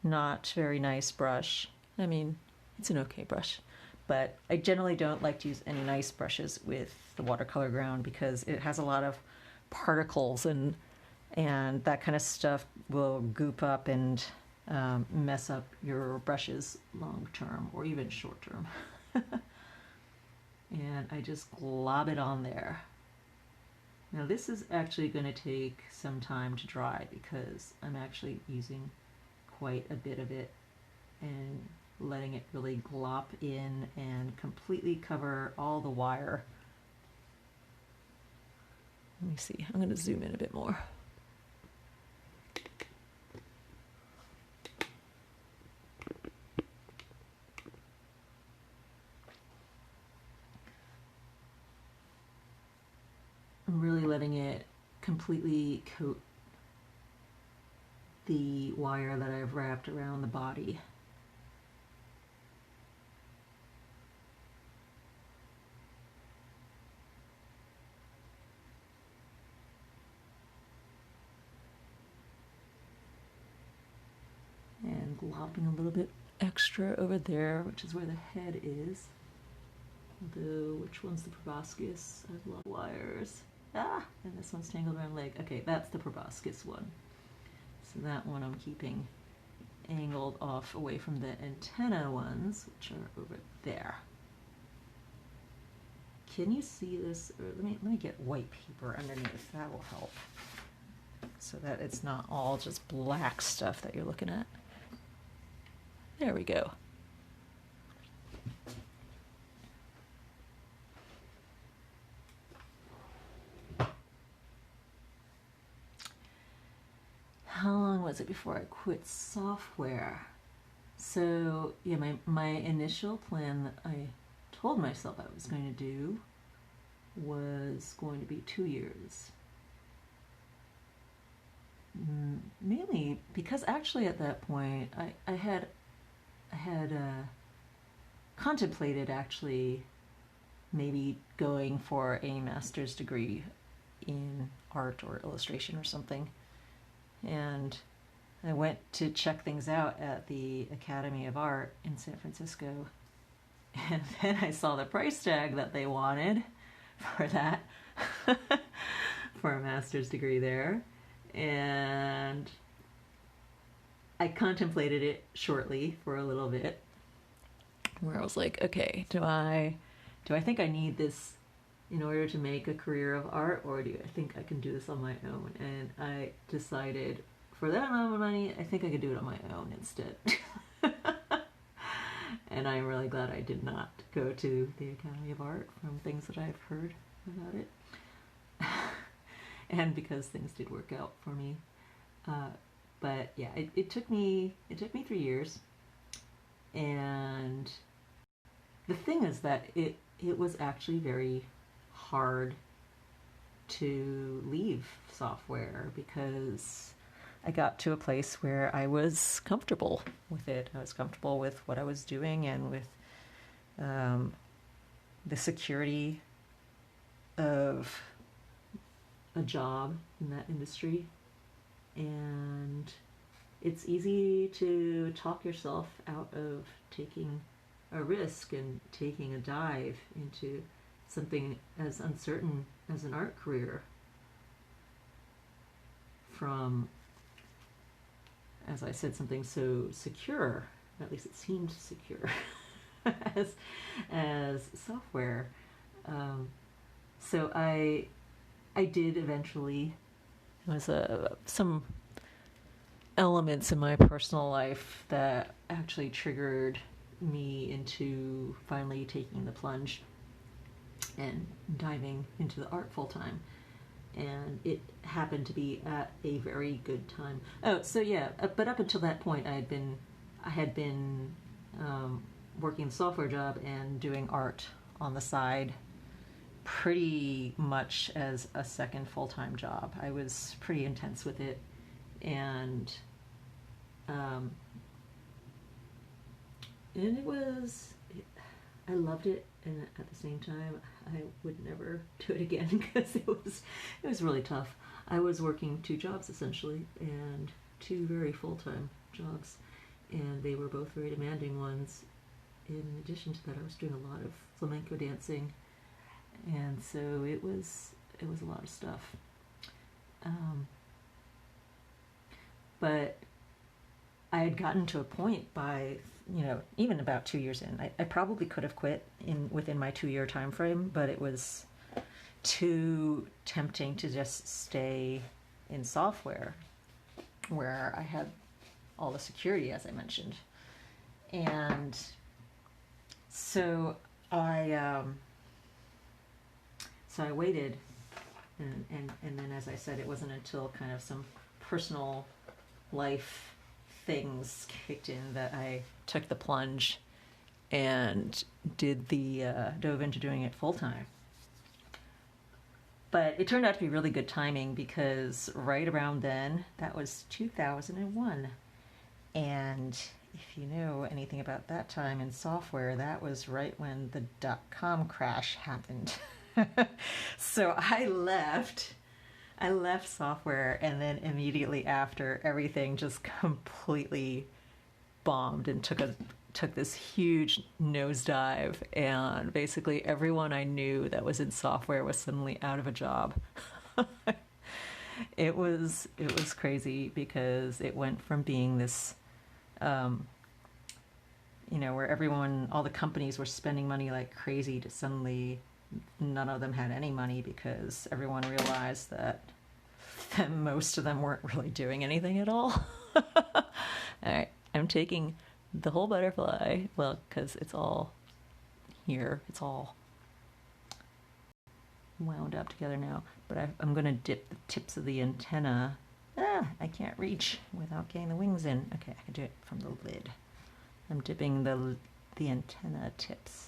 not very nice brush. I mean, It's an okay brush. But I generally don't like to use any nice brushes with the watercolor ground because it has a lot of particles, and that kind of stuff will goop up and mess up your brushes long term or even short term. And I just glob it on there. Now this is actually going to take some time to dry because I'm actually using quite a bit of it and letting it really glop in and completely cover all the wire. Let me see, I'm going to zoom in a bit more. I'm really letting it completely coat the wire that I've wrapped around the body. And glopping a little bit extra over there, which is where the head is. Although, which one's the proboscis? I have a lot of wires. Ah, and this one's tangled around my leg. Okay, that's the proboscis one. So that one I'm keeping angled off away from the antenna ones, which are over there. Can you see this? Or let me get white paper underneath. That will help, so that it's not all just black stuff that you're looking at. There we go. How long was it before I quit software? So yeah, my initial plan that I told myself I was going to do was going to be 2 years. Mainly because actually at that point I had contemplated actually maybe going for a master's degree in art or illustration or something. And I went to check things out at the Academy of Art in San Francisco. And then I saw the price tag that they wanted for that, for a master's degree there. And I contemplated it shortly for a little bit, where I was like, okay, do I think I need this in order to make a career of art, or do I think I can do this on my own? And I decided for that amount of money, I think I could do it on my own instead. And I'm really glad I did not go to the Academy of Art from things that I've heard about it. And because things did work out for me. But yeah, it took me 3 years. And the thing is that it was actually very hard to leave software because I got to a place where I was comfortable with it. I was comfortable with what I was doing and with the security of a job in that industry. And it's easy to talk yourself out of taking a risk and taking a dive into something as uncertain as an art career from, as I said, something so secure, at least it seemed secure, as software. So I did eventually. There was some elements in my personal life that actually triggered me into finally taking the plunge and diving into the art full time. And it happened to be at a very good time. Oh, so yeah, but up until that point, I had been working the software job and doing art on the side pretty much as a second full-time job. I was pretty intense with it, and I loved it, and at the same time, I would never do it again because it was really tough. I was working 2 jobs essentially, and 2 very full-time jobs, and they were both very demanding ones. in addition to that, I was doing a lot of flamenco dancing, and so it was a lot of stuff. But I had gotten to a point by, even about 2 years in, I probably could have quit within my 2-year time frame, but it was too tempting to just stay in software where I had all the security, as I mentioned. And so I waited, and then, as I said, it wasn't until kind of some personal life things kicked in that I took the plunge and dove into doing it full time. But it turned out to be really good timing, because right around then, that was 2001. And if you know anything about that time in software, that was right when the .com crash happened. So I left software, and then immediately after, everything just completely bombed and took this huge nosedive, and basically everyone I knew that was in software was suddenly out of a job. It was crazy, because it went from being this where all the companies were spending money like crazy, to suddenly none of them had any money, because everyone realized that most of them weren't really doing anything at all. All right, I'm taking the whole butterfly, well, because it's all here, it's all wound up together now, but I'm going to dip the tips of the antenna. I can't reach without getting the wings in. Okay, I can do it from the lid. I'm dipping the antenna tips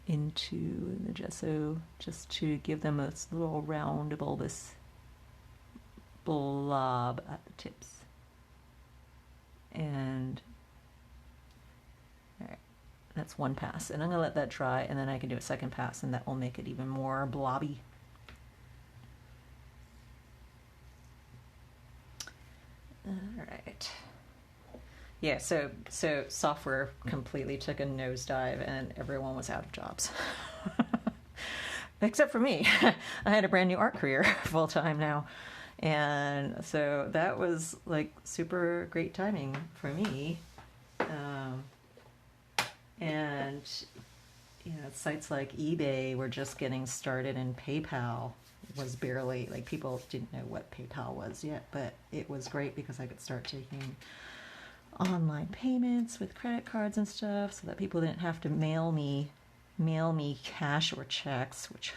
into the gesso, just to give them a little round bulbous blob at the tips. And all right, that's one pass, and I'm gonna let that dry, and then I can do a second pass, and that will make it even more blobby. All right. Yeah, so software completely took a nosedive, and everyone was out of jobs. Except for me. I had a brand new art career full time now. And so that was like super great timing for me. And sites like eBay were just getting started, and PayPal was barely, like, people didn't know what PayPal was yet, but it was great because I could start taking online payments with credit cards and stuff, so that people didn't have to mail me cash or checks, which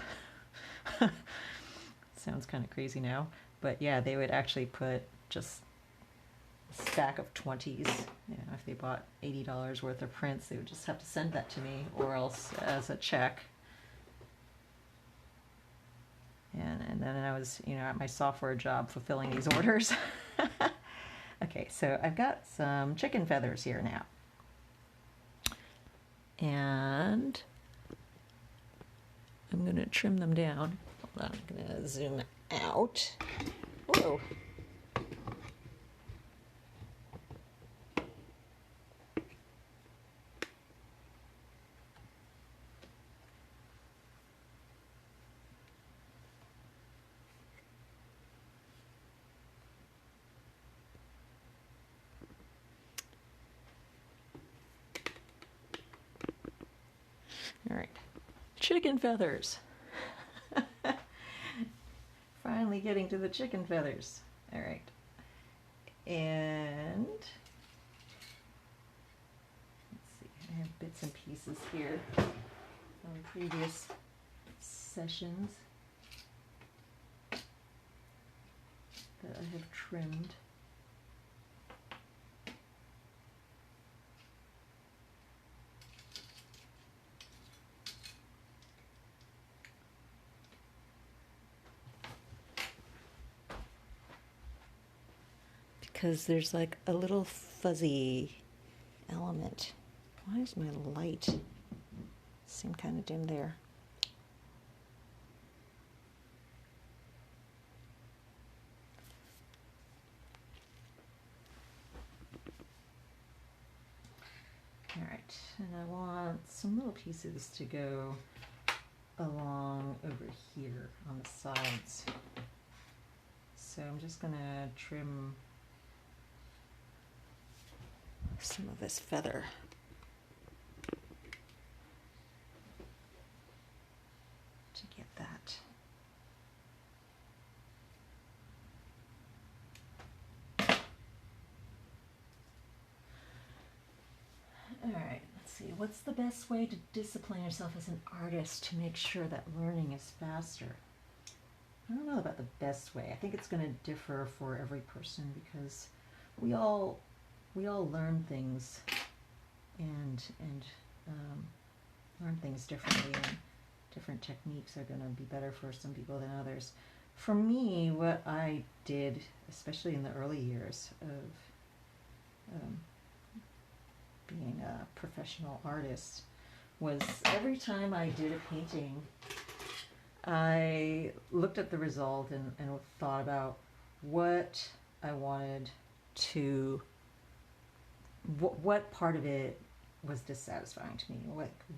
sounds kind of crazy now. But yeah, they would actually put just a stack of 20s. If they bought $80 worth of prints, they would just have to send that to me, or else as a check. And then I was, at my software job fulfilling these orders. Okay, so I've got some chicken feathers here now. And I'm going to trim them down. Hold on, I'm going to zoom out. Whoa. All right, chicken feathers. Finally getting to the chicken feathers. All right, and let's see, I have bits and pieces here from previous sessions that I have trimmed. Because there's like a little fuzzy element. Why is my light seem kind of dim there? All right, and I want some little pieces to go along over here on the sides. So I'm just gonna trim some of this feather. To get that. All right, let's see. What's the best way to discipline yourself as an artist to make sure that learning is faster? I don't know about the best way. I think it's going to differ for every person because we all learn things and learn things differently, and different techniques are going to be better for some people than others. For me, what I did, especially in the early years of being a professional artist, was every time I did a painting, I looked at the result and thought about what I wanted to, what part of it was dissatisfying to me.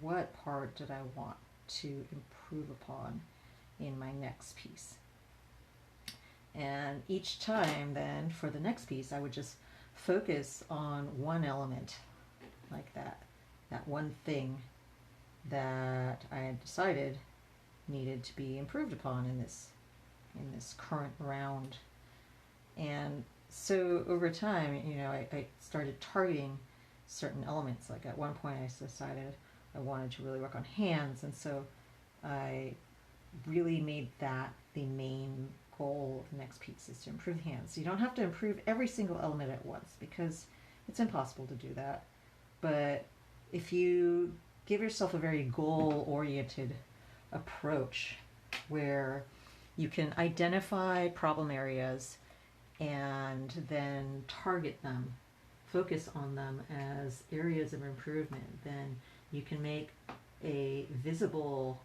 What part did I want to improve upon in my next piece? And each time then, for the next piece, I would just focus on one element like that one thing that I had decided needed to be improved upon in this current round. And so over time, you know, I started targeting certain elements. Like at one point I decided I wanted to really work on hands, and so I really made that the main goal of the next piece, is to improve hands. So you don't have to improve every single element at once because it's impossible to do that. But if you give yourself a very goal-oriented approach where you can identify problem areas and then target them, focus on them as areas of improvement, then you can make a visible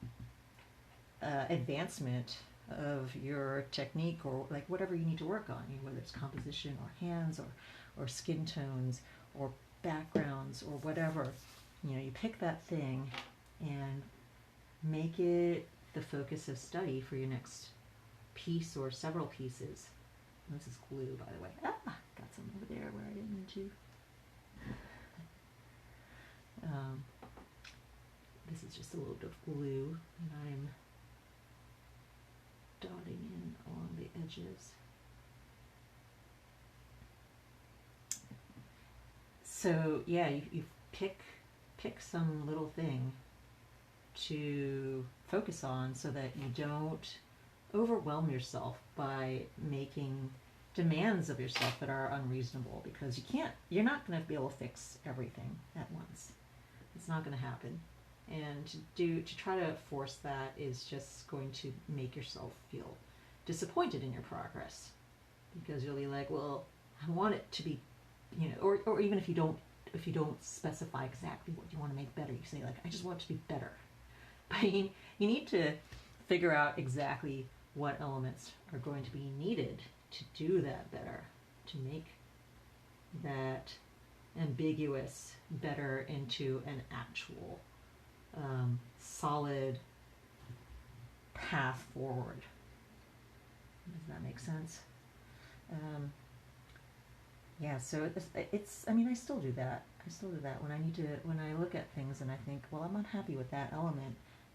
advancement of your technique, or like whatever you need to work on, whether it's composition or hands or skin tones or backgrounds or whatever. You know, you pick that thing and make it the focus of study for your next piece or several pieces. And this is glue, by the way. Got some over there where I didn't mean to. This is just a little bit of glue, and I'm dotting in along the edges. So yeah, you pick some little thing to focus on so that you don't overwhelm yourself by making demands of yourself that are unreasonable, because you're not going to be able to fix everything at once. It's not going to happen. And to try to force that is just going to make yourself feel disappointed in your progress, because you'll be like, well, I want it to be, you know, or even if you don't specify exactly what you want to make better, you say like, I just want it to be better. But you need to figure out exactly what elements are going to be needed to do that better, to make that ambiguous better into an actual solid path forward. Does that make sense? Yeah, so it's, I mean, I still do that. When I look at things and I think, well, I'm unhappy with that element,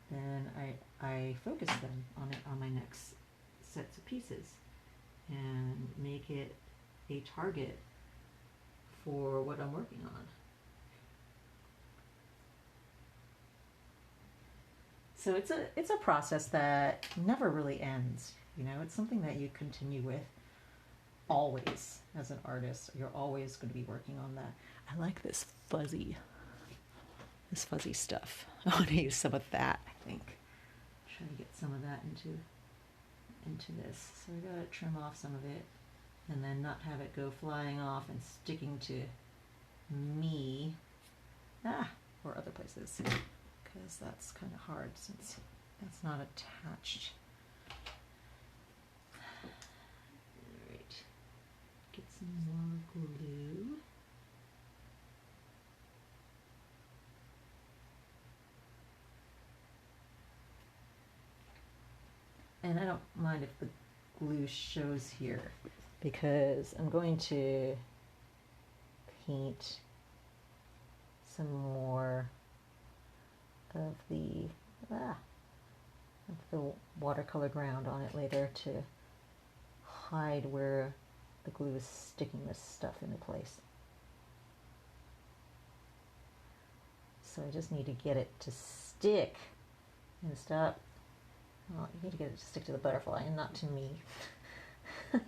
then I focus them on my next sets of pieces and make it a target for what I'm working on. So it's a process that never really ends. You know, it's something that you continue with always as an artist. You're always going to be working on that. I like this fuzzy stuff. I want to use some of that, I think. Try to get some of that into this. So we gotta trim off some of it and then not have it go flying off and sticking to me or other places, because that's kind of hard since that's not attached. Alright, get some more glue. And I don't mind if the glue shows here because I'm going to paint some more of the watercolor ground on it later to hide where the glue is sticking this stuff into place. So I just need to get it to stick and stop. Well, you need to get it to stick to the butterfly and not to me. That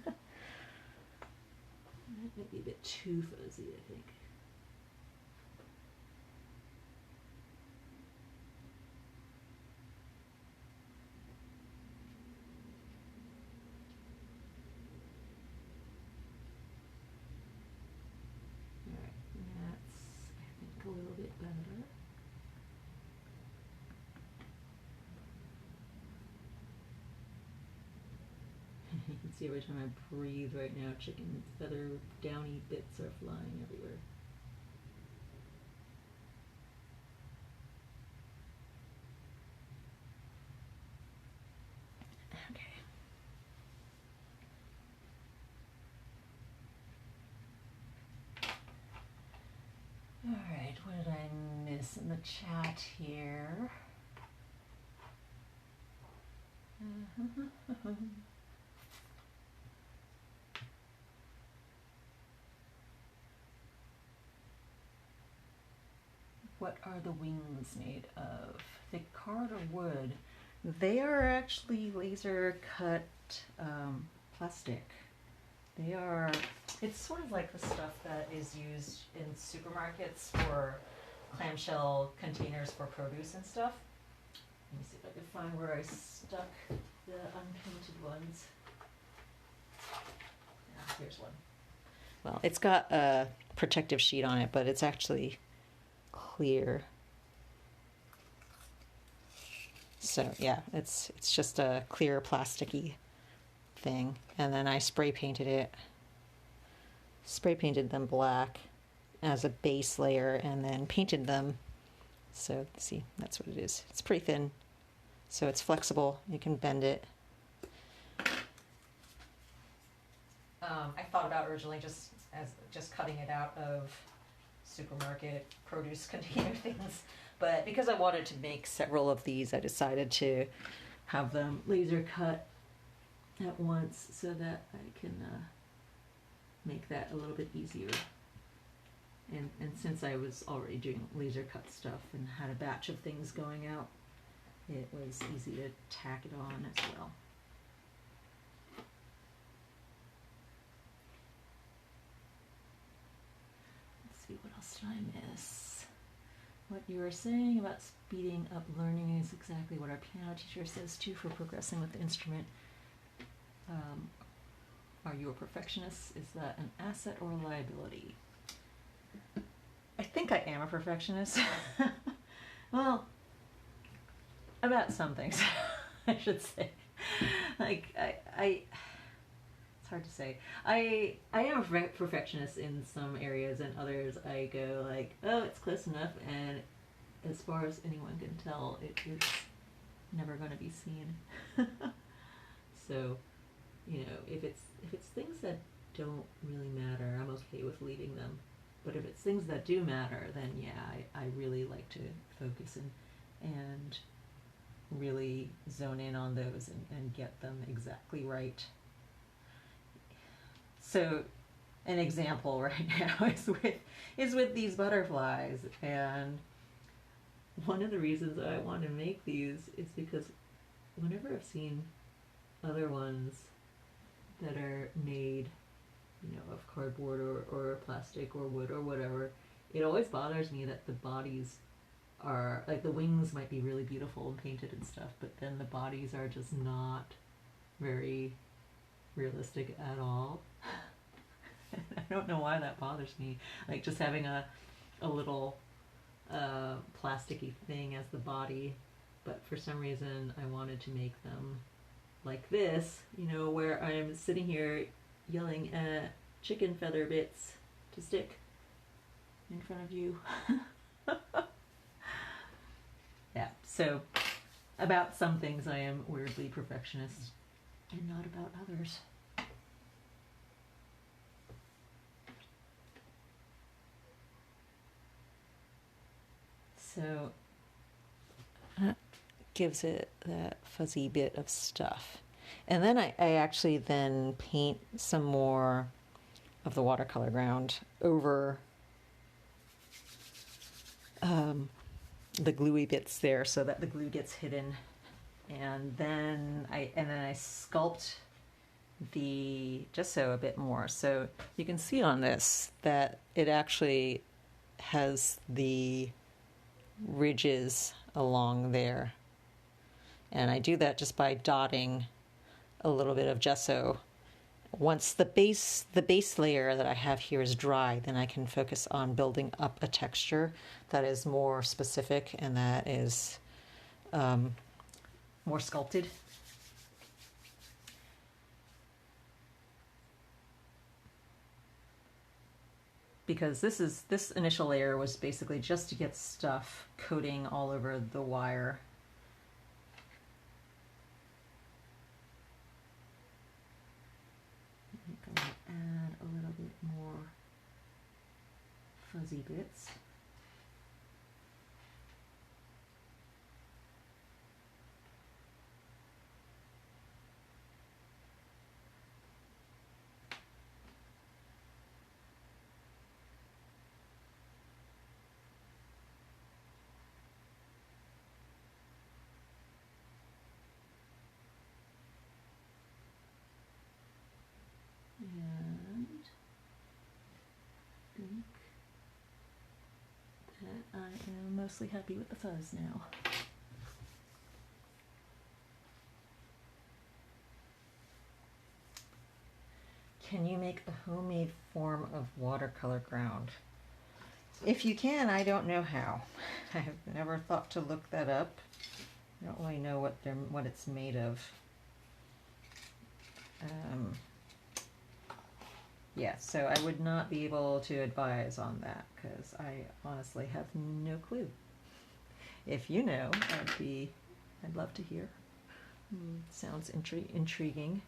might be a bit too fuzzy, I think. A little bit better. You can see every time I breathe right now, chicken feather downy bits are flying everywhere. Okay. All right, what did I miss in the chat here? What are the wings made of? Thick card or wood? They are actually laser cut plastic. They are, it's sort of like the stuff that is used in supermarkets for clamshell containers for produce and stuff. Let me see if I can find where I stuck the unpainted ones. Yeah, here's one. Well, it's got a protective sheet on it, but it's actually clear. So yeah, it's just a clear plasticky thing, and then I spray painted them black as a base layer and then painted them. So see, that's what it is. It's pretty thin, so it's flexible. You can bend it. I thought about originally just cutting it out of supermarket produce container things, but because I wanted to make several of these, I decided to have them laser cut at once so that I can make that a little bit easier. And since I was already doing laser cut stuff and had a batch of things going out, it was easy to tack it on as well. Let's see, what else did I miss? What you were saying about speeding up learning is exactly what our piano teacher says too for progressing with the instrument. Are you a perfectionist? Is that an asset or a liability? I think I am a perfectionist. Well, about some things, I should say. Like, it's hard to say. I am a perfectionist in some areas, and others I go like, oh, it's close enough, and as far as anyone can tell, it's never going to be seen. So, you know, if it's things that don't really matter, I'm okay with leaving them. But if it's things that do matter, then yeah, I really like to focus and really zone in on those and get them exactly right. So an example right now is with these butterflies, and one of the reasons I want to make these is because whenever I've seen other ones that are made, you know, of cardboard or plastic or wood or whatever, it always bothers me that the bodies are, like, the wings might be really beautiful and painted and stuff, but then the bodies are just not very realistic at all. I don't know why that bothers me. Like, just having a little plasticky thing as the body, but for some reason I wanted to make them like this, you know, where I'm sitting here yelling at chicken feather bits to stick in front of you. Yeah, so About some things I am weirdly perfectionist, and not about others. So that gives it that fuzzy bit of stuff. And then I actually then paint some more of the watercolor ground over the gluey bits there so that the glue gets hidden. And then I sculpt the gesso a bit more. So you can see on this that it actually has the ridges along there. And I do that just by dotting a little bit of gesso. Once the base layer that I have here is dry, then I can focus on building up a texture that is more specific and that is more sculpted. Because this initial layer was basically just to get stuff coating all over the wire. I'm going to add a little bit more fuzzy bits. And I think that I am mostly happy with the fuzz now. Can you make a homemade form of watercolor ground? If you can, I don't know how. I have never thought to look that up. I don't really know what it's made of. Yeah, so I would not be able to advise on that because I honestly have no clue. If you know, I'd love to hear. Sounds intriguing.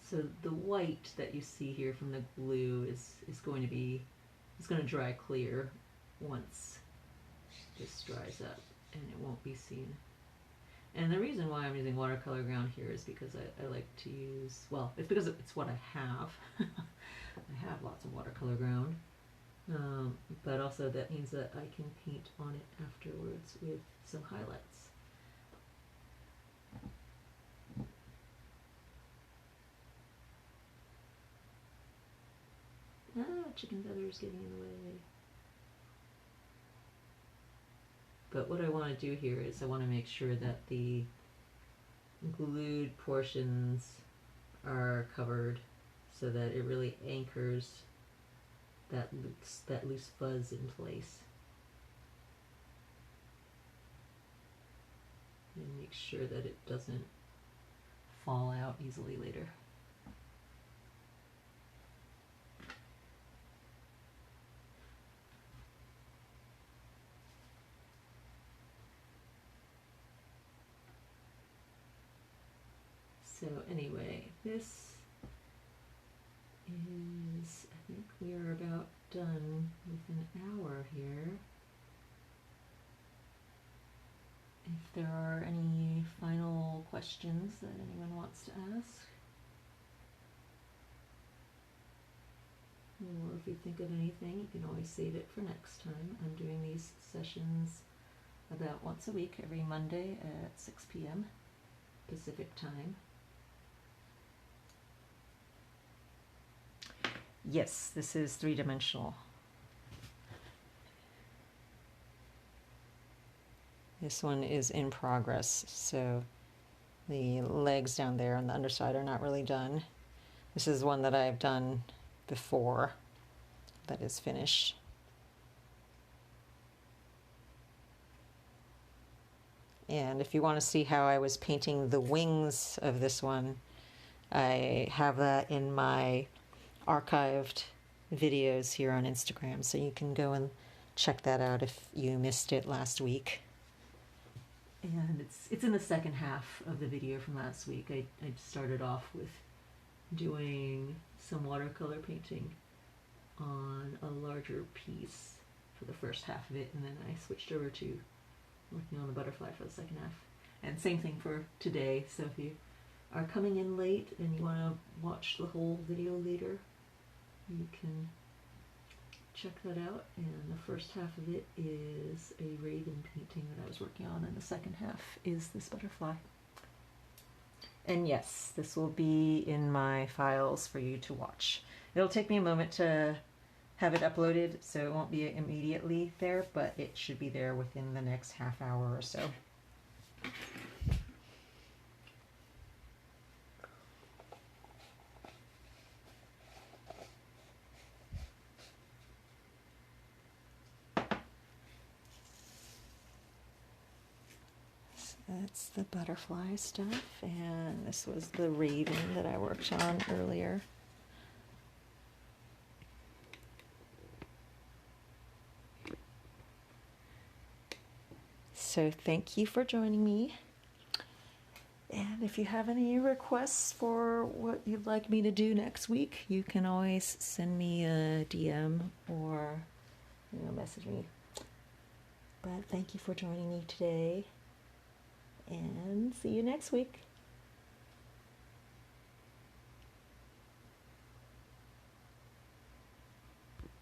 So the white that you see here from the glue is going to dry clear once this dries up, and it won't be seen. And the reason why I'm using watercolor ground here is because I like to use, well, it's because it's what I have. I have lots of watercolor ground, but also that means that I can paint on it afterwards with some highlights. Chicken feathers getting in the way. But what I want to do here is I want to make sure that the glued portions are covered so that it really anchors that loose fuzz in place. And make sure that it doesn't fall out easily later. So anyway, this is, I think we are about done with an hour here. If there are any final questions that anyone wants to ask, or if you think of anything, you can always save it for next time. I'm doing these sessions about once a week, every Monday at 6 p.m. Pacific time. Yes, this is three-dimensional. This one is in progress, so the legs down there on the underside are not really done. This is one that I've done before that is finished. And if you want to see how I was painting the wings of this one, I have that in my archived videos here on Instagram, so you can go and check that out if you missed it last week. And it's in the second half of the video from last week. I started off with doing some watercolor painting on a larger piece for the first half of it, and then I switched over to working on the butterfly for the second half. And same thing for today, so if you are coming in late and you want to watch the whole video later, you can check that out. And the first half of it is a raven painting that I was working on, and the second half is this butterfly. And yes, this will be in my files for you to watch. It'll take me a moment to have it uploaded, so it won't be immediately there, but it should be there within the next half hour or so. That's the butterfly stuff, and this was the raven that I worked on earlier. So thank you for joining me. And if you have any requests for what you'd like me to do next week, you can always send me a DM or message me. But thank you for joining me today, and see you next week.